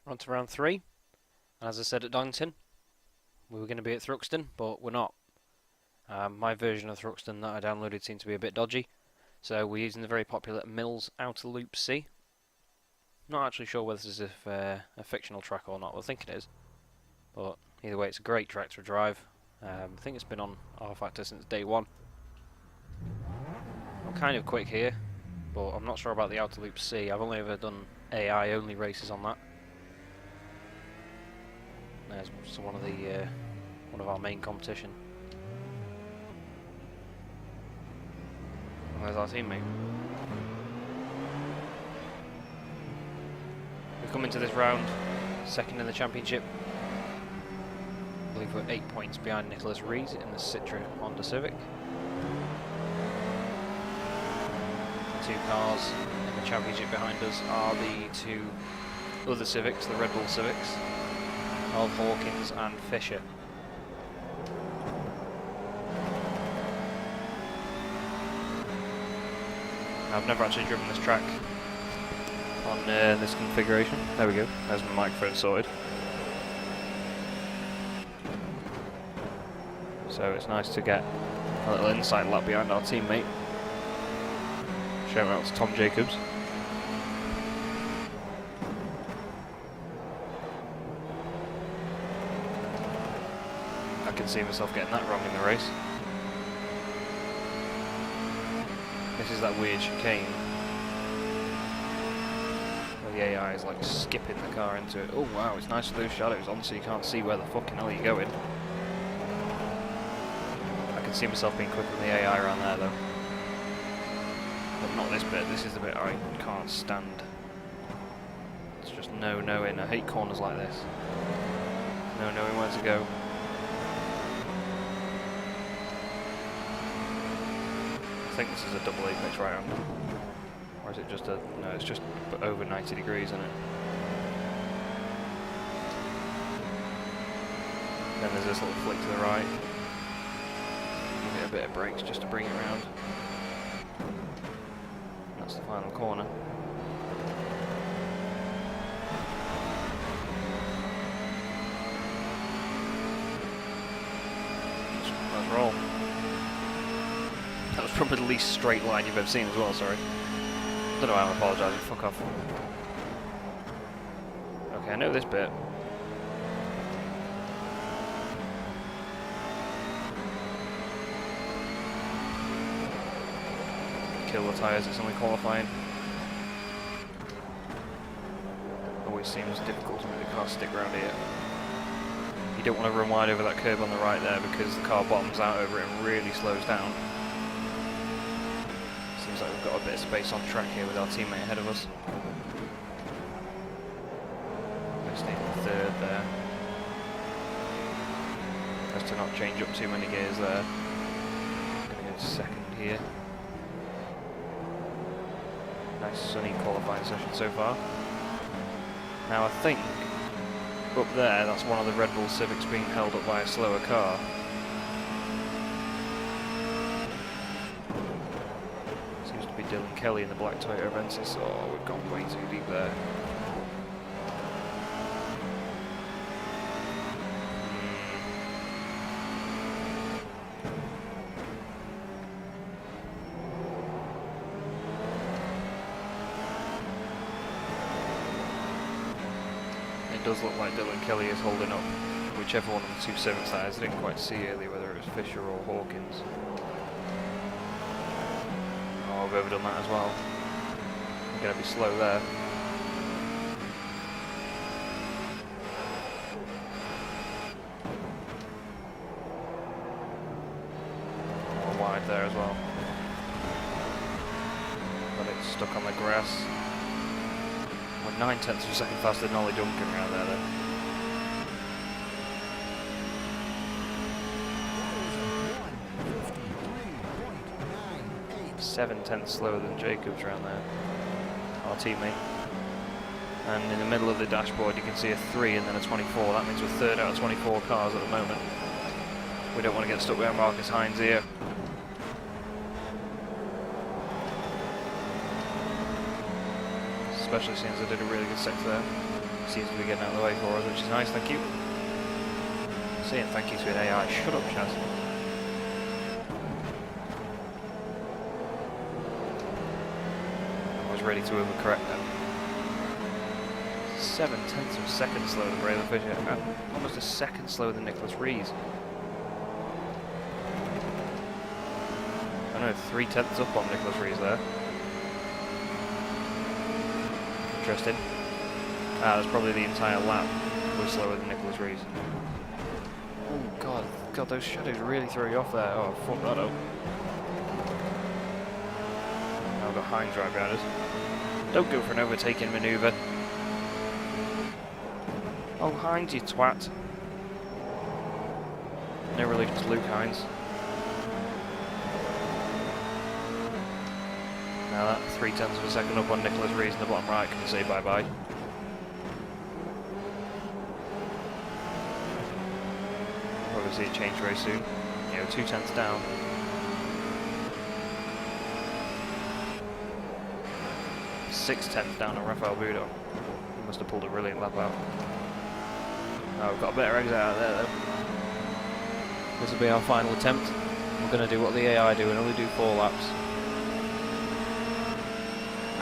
We're on to round 3. As I said at Donington, we were going to be at Thruxton, but we're not. My version of Thruxton that I downloaded seemed to be a bit dodgy, so we're using the very popular Mills Outer Loop C. Not actually sure whether this is a fictional track or not. I think it is, but either way, it's a great track to drive. I think it's been on rFactor since day one. I'm kind of quick here, but I'm not sure about the Outer Loop C. I've only ever done AI only races on that. There's one of our main competition. And there's our teammate. We come into this round second in the championship. I believe we're 8 points behind Nicholas Rees in the Citra Honda Civic. The two cars in the championship behind us are the two other Civics, the Red Bull Civics, of Hawkins and Fisher. I've never actually driven this track on this configuration. There we go, there's my microphone sorted. So it's nice to get a little insight lap behind our teammate. Shout out to Tom Jacobs. I can see myself getting that wrong in the race. This is that weird chicane where the AI is like skipping the car into it. Oh wow, it's nice with those shadows on so you can't see where the fucking hell you're going. I can see myself being quicker than the AI around there though. But not this bit, this is the bit I can't stand. It's just no knowing. I hate corners like this. No knowing where to go. I think this is a double apex right angle. Or is it just a... no, it's just over 90 degrees, isn't it? Then there's this little flick to the right. Give it a bit of brakes just to bring it round. That's the final corner. Let's roll. That was probably the least straight line you've ever seen as well, sorry. Don't know why I'm apologising, fuck off. Okay, I know this bit. Kill the tyres, it's only qualifying. Always seems difficult to make the car stick around here. You don't want to run wide over that curb on the right there because the car bottoms out over it and really slows down. Seems like we've got a bit of space on track here with our teammate ahead of us. Let's stay in third there. Just to not change up too many gears there. Gonna go to second here. Nice sunny qualifying session so far. Now I think up there that's one of the Red Bull Civics being held up by a slower car. Dylan Kelly in the black Toyota Avensis. Oh, we've gone way too deep there. It does look like Dylan Kelly is holding up whichever one of the two Civics that is. I didn't quite see earlier whether it was Fisher or Hawkins. Oh, I've overdone that as well. I'm going to be slow there. More wide there as well. But it's stuck on the grass. We're 9/10 of a second faster than Ollie Duncan around there though. 7/10 slower than Jacobs around there, our teammate. And in the middle of the dashboard you can see a 3 and then a 24. That means we're third out of 24 cars at the moment. We don't want to get stuck with Marcus Hines here. Especially since I did a really good sector there. Seems to be getting out of the way for us, which is nice, thank you. Saying thank you to an AI. Shut up, Chaz. I was ready to overcorrect them. 7/10 of a second slower than Braylon Fisher, and almost a second slower than Nicholas Rees. I know, 3/10 up on Nicholas Rees there. Interesting. That's probably the entire lap was slower than Nicholas Rees. Oh god, those shadows really throw you off there. Oh, fuck that up. Now we've got Hines right behind us. Don't go for an overtaking manoeuvre. Oh, Hines, you twat. No relation to Luke Hines. Now that 3/10 of a second up on Nicholas Rees in the bottom right can say bye-bye. Probably see it change very soon. 2/10 down. Six-tenths down on rFactor. He must have pulled a brilliant lap out. Oh, we've got a better exit out there though. This will be our final attempt. We're going to do what the AI do and only do 4 laps.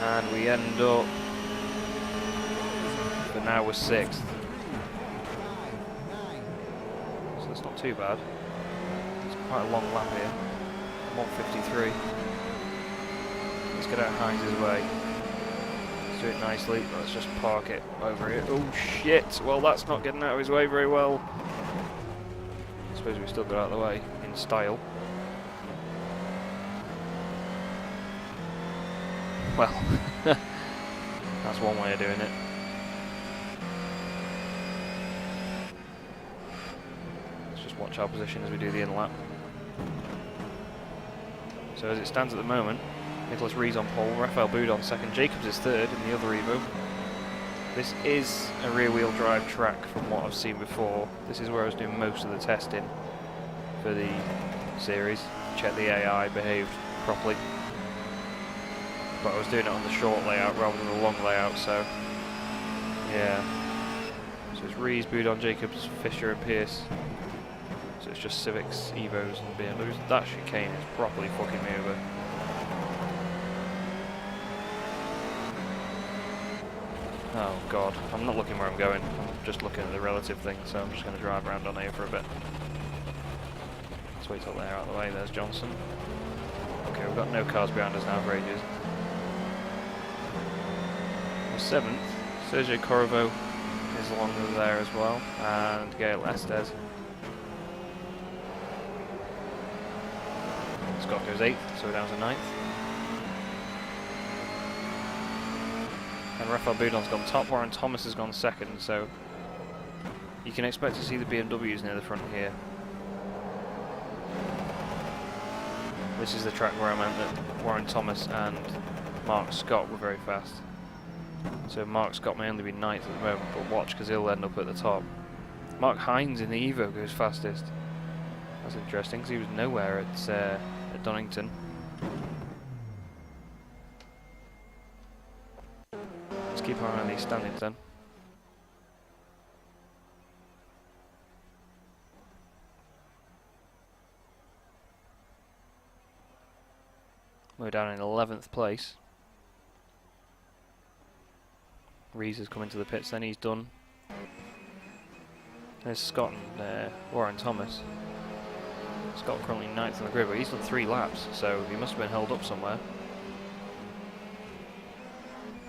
And we end up, for now we're 6th. So that's not too bad. It's quite a long lap here. 1:53. Let's get out Hines' way. Let's do it nicely. Let's just park it over here. Oh shit! Well, that's not getting out of his way very well. I suppose we still got out of the way in style. Well, that's one way of doing it. Let's just watch our position as we do the in lap. So as it stands at the moment, Nicholas Rees on pole, rFactor on second, Jacobs is third in the other Evo. This is a rear-wheel drive track from what I've seen before. This is where I was doing most of the testing for the series. Check the AI behaved properly. But I was doing it on the short layout rather than the long layout, so yeah. So it's Rees, Boudon, Jacobs, Fisher and Pierce. So it's just Civics, Evos and BMWs. That chicane is properly fucking me over. Oh god, I'm not looking where I'm going, I'm just looking at the relative thing, so I'm just going to drive around on here for a bit. Let's wait till they're out of the way. There's Johnson. Okay, we've got no cars behind us now for ages. 7th, Sergio Corvo is along there as well, and Gael Estes. Scott goes 8th, so we're down to 9th. And Rafael Boudon's gone top, Warren Thomas has gone 2nd, so you can expect to see the BMWs near the front here. This is the track where I meant that Warren Thomas and Mark Scott were very fast. So Mark Scott may only be 9th at the moment, but watch because he'll end up at the top. Mark Hines in the Evo goes fastest. That's interesting because he was nowhere at Donington. Let's keep our eye on these standings then. We're down in 11th place. Rees has come into the pits, then he's done. There's Scott and Warren Thomas. Scott currently 9th on the grid, but he's done 3 laps, so he must have been held up somewhere.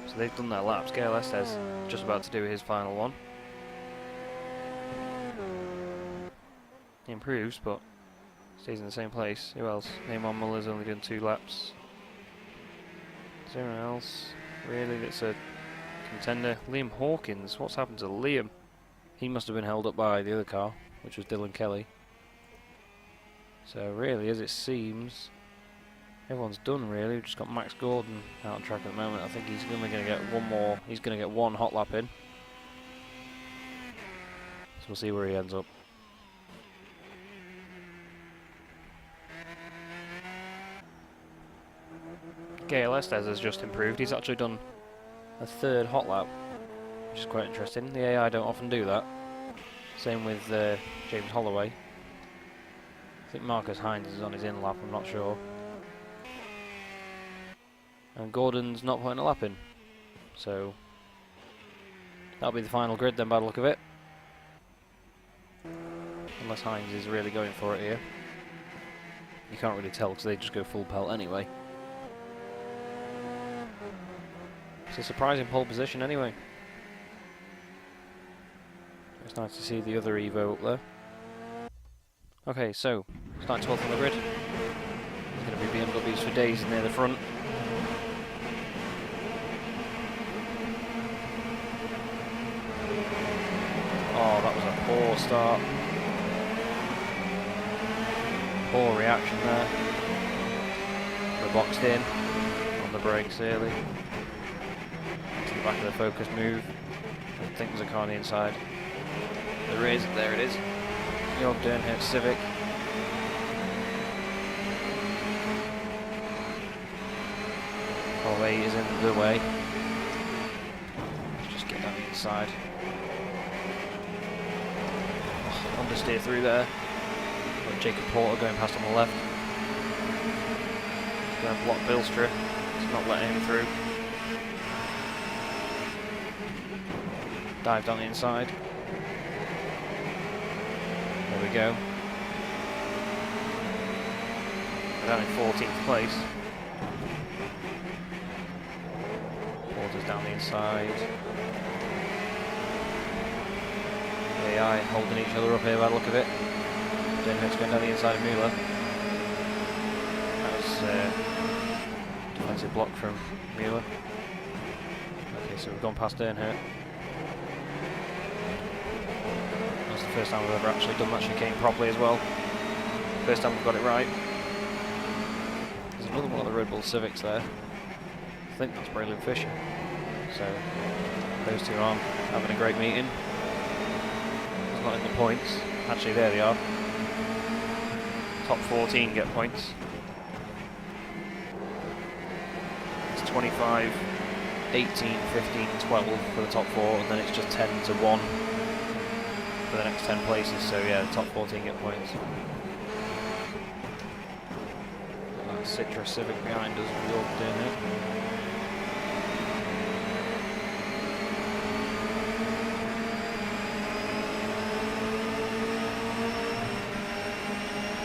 So they've done their laps. Gael Estes just about to do his final one. He improves, but stays in the same place. Who else? Neymar Muller's only done 2 laps. Is there anyone else really that's a contender? Liam Hawkins, what's happened to Liam? He must have been held up by the other car, which was Dylan Kelly. So really, as it seems, everyone's done really. We've just got Max Gordon out on track at the moment. I think he's only going to get one more. He's going to get 1 hot lap in. So we'll see where he ends up. Gael Estes has just improved. He's actually done a 3rd hot lap. which is quite interesting. The AI don't often do that. Same with James Holloway. I think Marcus Hines is on his in lap, I'm not sure. And Gordon's not putting a lap in. So that'll be the final grid then by the look of it. Unless Hines is really going for it here. You can't really tell because they just go full pelt anyway. It's a surprising pole position anyway. It's nice to see the other Evo up there. Okay, so starting 12th on the grid. There's going to be BMWs for days near the front. Oh, that was a poor start. Poor reaction there. We're boxed in on the brakes early. To the back of the Focus move. I think there's a car on the inside. There is, there it is. York Dernhurt Civic. Oh, 8 is in the way. Let's just get down the inside. Understeer through there. Got Jacob Porter going past on the left. He's going to block Bilstra. He's not letting him through. Dive down the inside. There we go. We're down in 14th place. Porter's down the inside. AI holding each other up here by the look of it. Dernhurt's going down the inside of Mueller. That was defensive block from Mueller. Okay, so we've gone past Dernhurt. That's the first time we've ever actually done that chicane properly as well. First time we've got it right. There's another one of the Red Bull Civics there. I think that's Braylon Fisher. So those two are having a great meeting. Not in the points. Actually, there they are. Top 14 get points. It's 25, 18, 15, 12 for the top 4, and then it's just 10 to 1 for the next 10 places. So yeah, the top 14 get points. Citra Civic behind us, we're all doing it.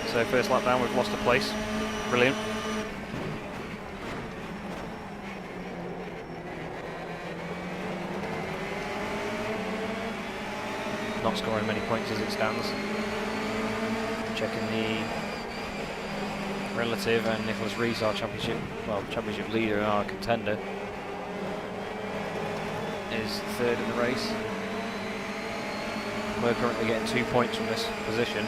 So first lap down, we've lost a place. Brilliant. Not scoring many points as it stands. Checking the relative, and Nicholas Rees, our championship leader and our contender, is third in the race. We're currently getting 2 points from this position.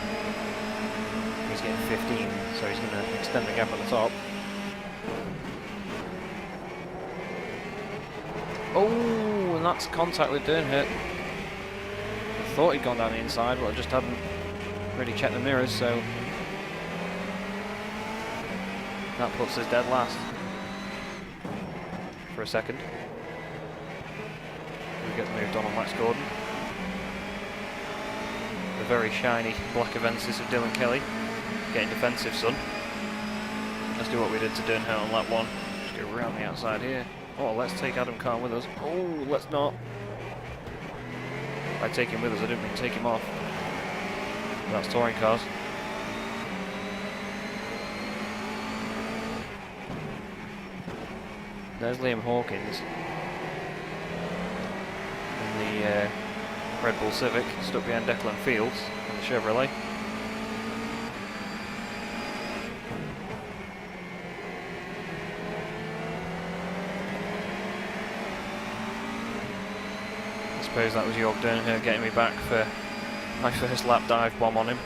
He's getting 15, so he's going to extend the gap at the top. Oh, and that's contact with Dernhurt. I thought he'd gone down the inside, but I just hadn't really checked the mirrors, so that puts us dead last for a second. We get moved on Max Gordon. The very shiny black Avensis of Dylan Kelly. Getting defensive, son. Let's do what we did to Dernhurt on lap 1. Just go around the outside here. Oh, let's take Adam Kahn with us. Oh, let's not. By take him with us, I didn't mean take him off. That's touring cars. There's Liam Hawkins in the Red Bull Civic, stuck behind Declan Fields in the Chevrolet. I suppose that was Jorg Dernhurt getting me back for my first lap dive bomb on him.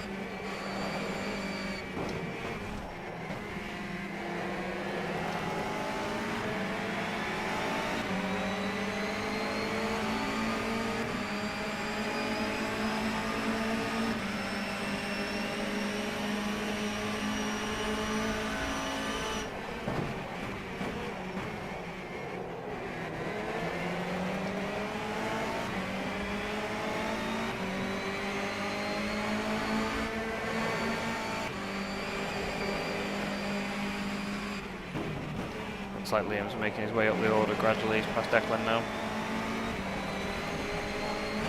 Looks like Liam's making his way up the order gradually. He's past Declan now.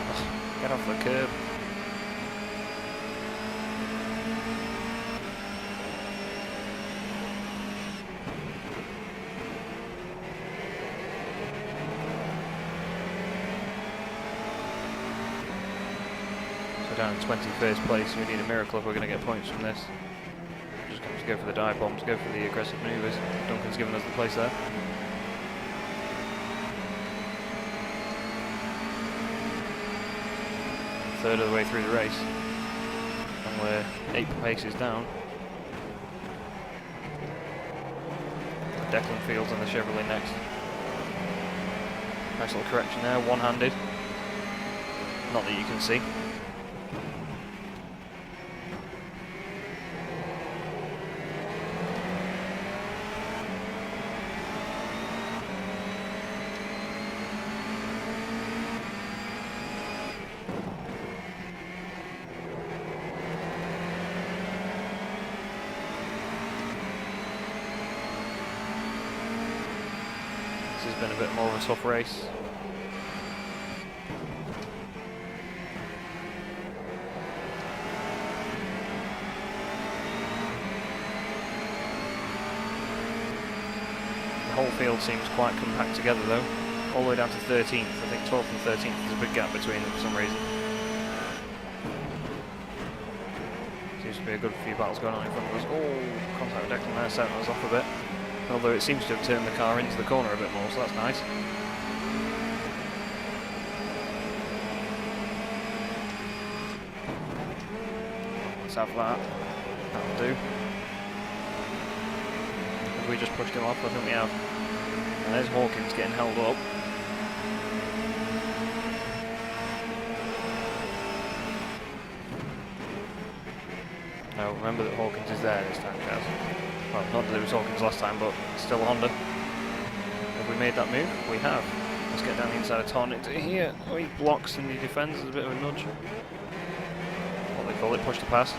Ugh, get off the curb. So down in 21st place, we need a miracle if we're going to get points from this. Just going to go for the dive bombs, go for the aggressive manoeuvres. Duncan's given us the place there. Third of the way through the race, and we're 8 paces down. Declan Fields and the Chevrolet next. Nice little correction there, one-handed. Not that you can see. This has been a bit more of a tough race. The whole field seems quite compact together though, all the way down to 13th. I think 12th and 13th there's a big gap between them for some reason. Seems to be a good few battles going on in front of us. Oh, contact with Declan there, setting us off a bit. Although it seems to have turned the car into the corner a bit more, so that's nice. Let's have that. That'll do. Have we just pushed him off? I think we have. And there's Hawkins getting held up. Now remember that Hawkins is there this time, Chaz. Well, not that it was Hawkins last time, but still a Honda. Have we made that move? We have. Let's get down the inside of Tonic to here. Oh, he blocks and he defends. There's a bit of a nudge. What they call it, push to pass.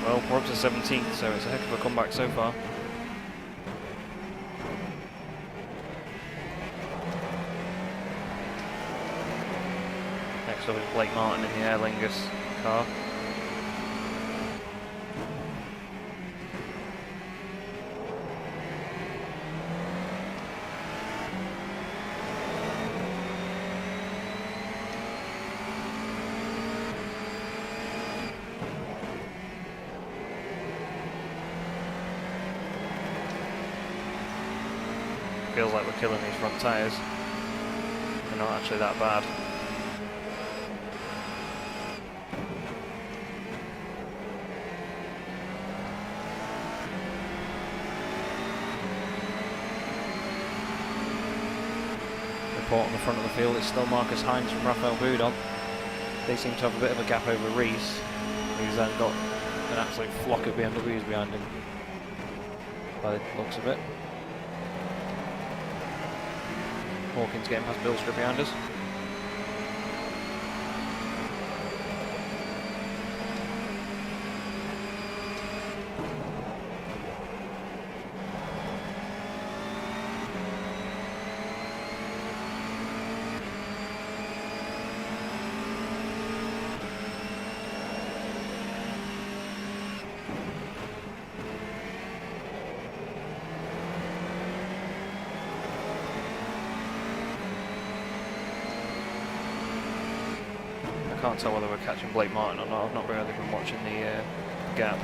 Well, we're up to 17th, so it's a heck of a comeback so far. Next up is Blake Martin in the Aer Lingus car. Feels like we're killing these front tyres. They're not actually that bad. Report on the front of the field, it's still Marcus Hines from Raphael Boudon. They seem to have a bit of a gap over Reese, who's then got an absolute flock of BMWs behind him, by the looks of it. Hawkins getting past Billstrip behind us. I can't tell whether we're catching Blake Martin or not. I've not really been watching the gap.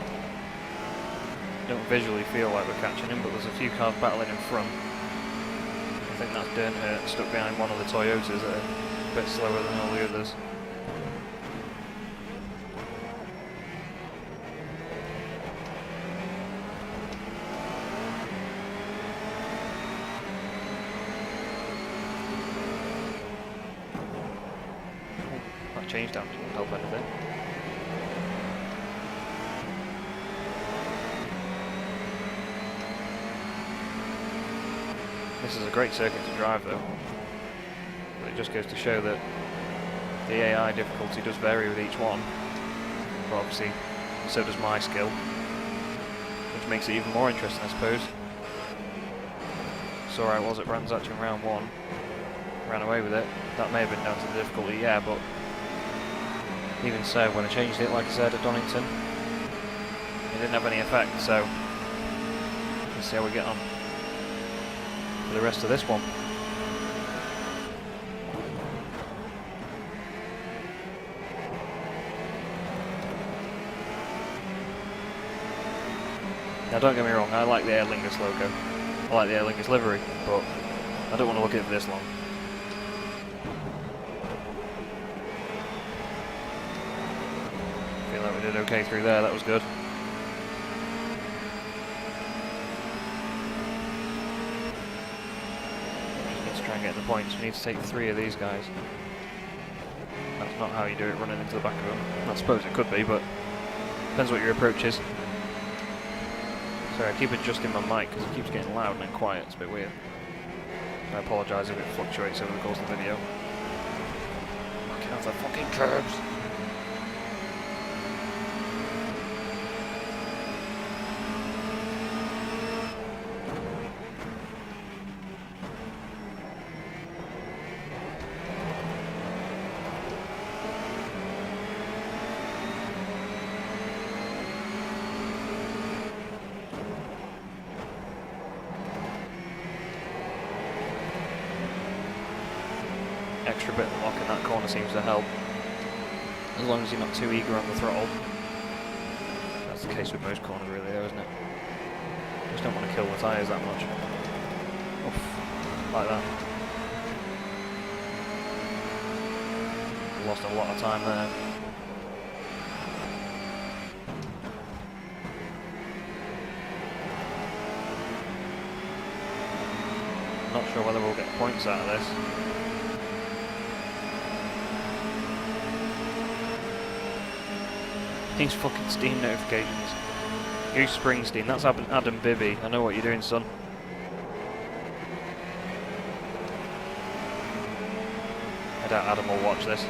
Don't visually feel like we're catching him, but there's a few cars battling in front. I think that's Dernhurt stuck behind one of the Toyotas that are a bit slower than all the others. Change down to help anything. This is a great circuit to drive though, but it just goes to show that The AI difficulty does vary with each one, but obviously so does my skill, which makes it even more interesting, I suppose. Saw how it was at Brands Hatch in round 1, ran away with it. That may have been down to the difficulty, yeah, but even so, when I changed it, like I said, at Donington, it didn't have any effect, so let's see how we get on for the rest of this one. Now don't get me wrong, I like the Aer Lingus logo, I like the Aer Lingus livery, but I don't want to look at it for this long. Feel like we did okay through there, that was good. Just need to try and get the points, we need to take 3 of these guys. That's not how you do it running into the back of them. I suppose it could be, but depends what your approach is. Sorry, I keep adjusting my mic because it keeps getting loud and then quiet, it's a bit weird. I apologise if it fluctuates over the course of the video. Fucking off the fucking curbs! Extra bit of lock in that corner seems to help, as long as you're not too eager on the throttle. That's the case with most corners really though, isn't it? Just don't want to kill the tyres that much. Oof, like that. Lost a lot of time there. Not sure whether we'll get points out of this. These fucking Steam notifications. Goose Springsteen, that's Adam Bibby. I know what you're doing, son. I doubt Adam will watch this.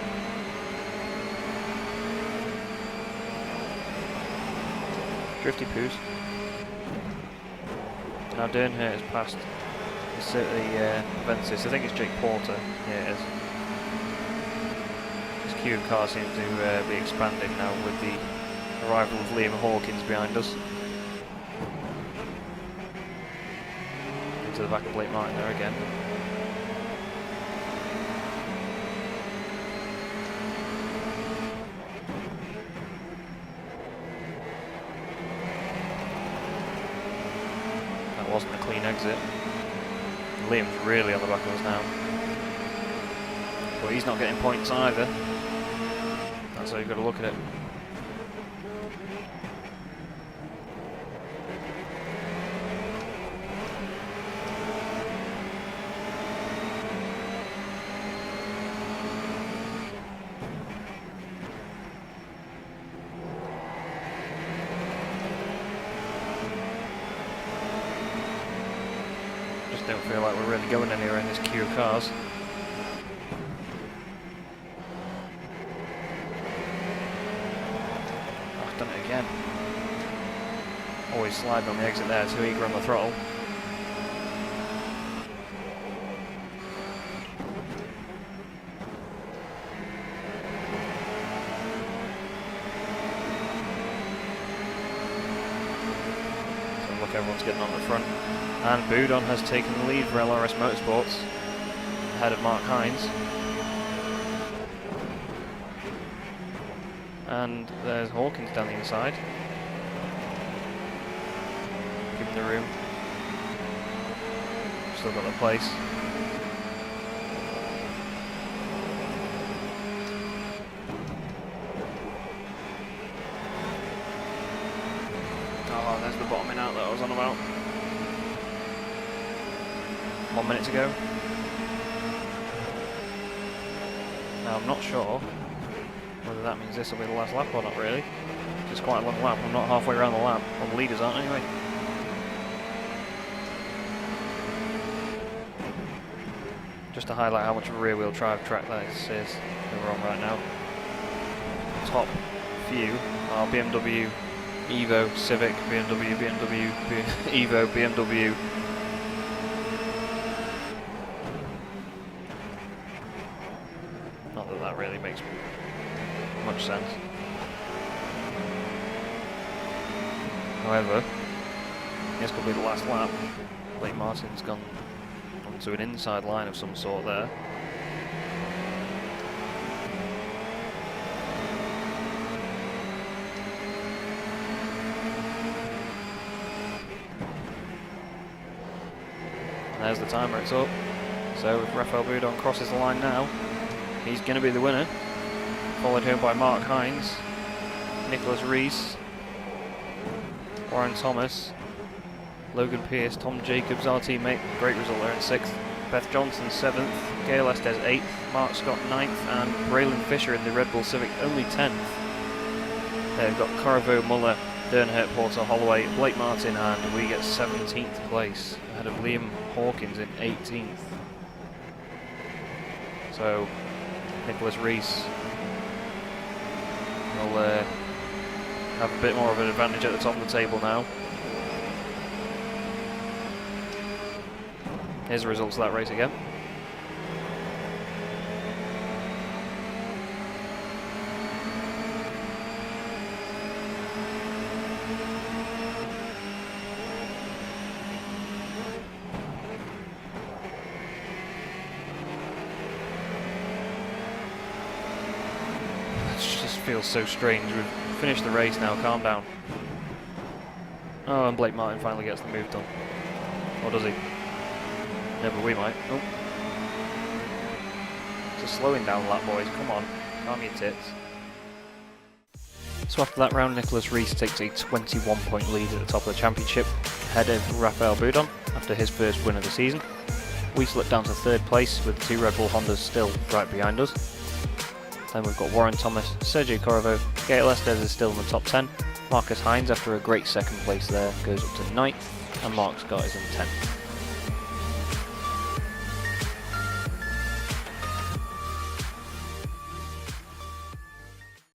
Drifty poos. Now Dernhurt has passed the Ventus. I think it's Jake Porter. Yeah, it is. This queue of cars seems to be expanding now with the arrival of Liam Hawkins behind us. Into the back of Blake Martin there again. That wasn't a clean exit. Liam's really on the back of us now. But he's not getting points either. That's how you've got to look at it. Don't feel like we're really going anywhere in this queue of cars. Oh, I've done it again. Always sliding on the exit there, too eager on the throttle. So look, everyone's getting on the front. And Boudon has taken the lead for LRS Motorsports, ahead of Mark Hines. And there's Hawkins down the inside. Give him the room. Still got the place. Oh, there's the bottoming out that I was on about. 1 minute to go. Now I'm not sure whether that means this will be the last lap or not really. It's quite a long lap, I'm not halfway around the lap. Well, the leaders aren't anyway. just to highlight how much of a rear-wheel drive track this is that we're on right now. Top few are BMW, Evo, Civic, BMW, Evo, BMW. Not that that really makes much sense. However, this could be the last lap. Blake Martin's gone onto an inside line of some sort there. And there's the timer, it's up. So if Raphael Boudon crosses the line now, he's going to be the winner. Followed home by Mark Hines, Nicholas Rees, Warren Thomas, Logan Pierce, Tom Jacobs, our teammate, great result there in 6th. Beth Johnson 7th, Gail Estes 8th, Mark Scott 9th, and Braylon Fisher in the Red Bull Civic only 10th. They've got Corriveau, Muller, Dernhert, Porter, Holloway, Blake Martin, and we get 17th place, ahead of Liam Hawkins in 18th. So, Nicholas Rees will have a bit more of an advantage at the top of the table now. Here's the results of that race again. It just feels so strange. We've finished the race now, calm down. Oh, and Blake Martin finally gets the move done. Or does he? No, but we might. Oh. It's a slowing down lap, boys. Come on. Calm your tits. So after that round, Nicholas Rees takes a 21-point lead at the top of the championship, ahead of Raphael Boudon after his first win of the season. We slipped down to 3rd place with the 2 Red Bull Hondas still right behind us. Then we've got Warren Thomas, Sergio Corriveau, Gail Estes is still in the top 10. Marcus Hines, after a great 2nd place there, goes up to 9th, and Mark Scott is in 10th.